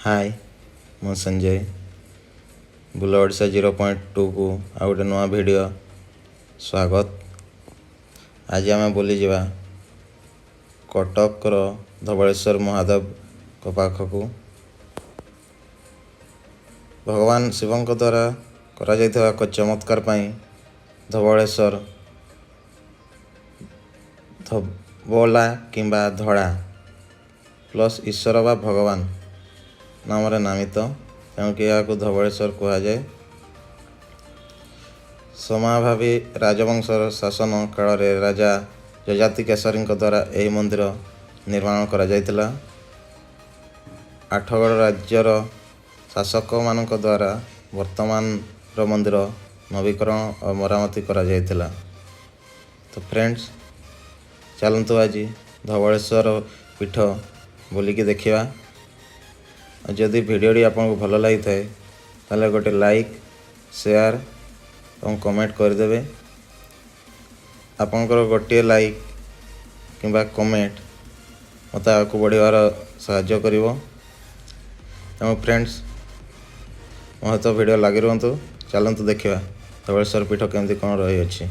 हाय मु संजय बुल ओडिशा 0.2 को आ गोटे नुआ वीडियो स्वागत। आज आम बुली जावा कटक धबलेश्वर महादेव को पाखक भगवान शिवं द्वारा करा जायथिबा एक चमत्कार पाई धबलेश्वर धबला किंबा धड़ा प्लस ईश्वर बा भगवान नाम नामित तेणुकि यहाँ धबलेश्वर कहुए। समाभावी राजवंशर शासन काल राजा जजाति केशरी द्वारा यह मंदिर निर्माण करा जायतिला। आठगड़ राज्यर शासक मान द्वारा वर्तमान मंदिर नवीकरण और मरामती करा जायतिला। तो फ्रेंड्स चलतु आज धबलेश्वर पीठ बुलिकी देखिबा। जदि वीडियोटी आपको भल लगी थाए ताले गोटे लाइक शेयर और कमेंट करदेवे। आपंकर गोटे लाइक किंबा कमेंट मत आगे बढ़ियार साहाय्य करिवो। तेणु फ्रेंड्स मो तो वीडियो लगी रुहतु। चलतु देखिबा धबलेश्वर पीठ केमती कौन रही अछि।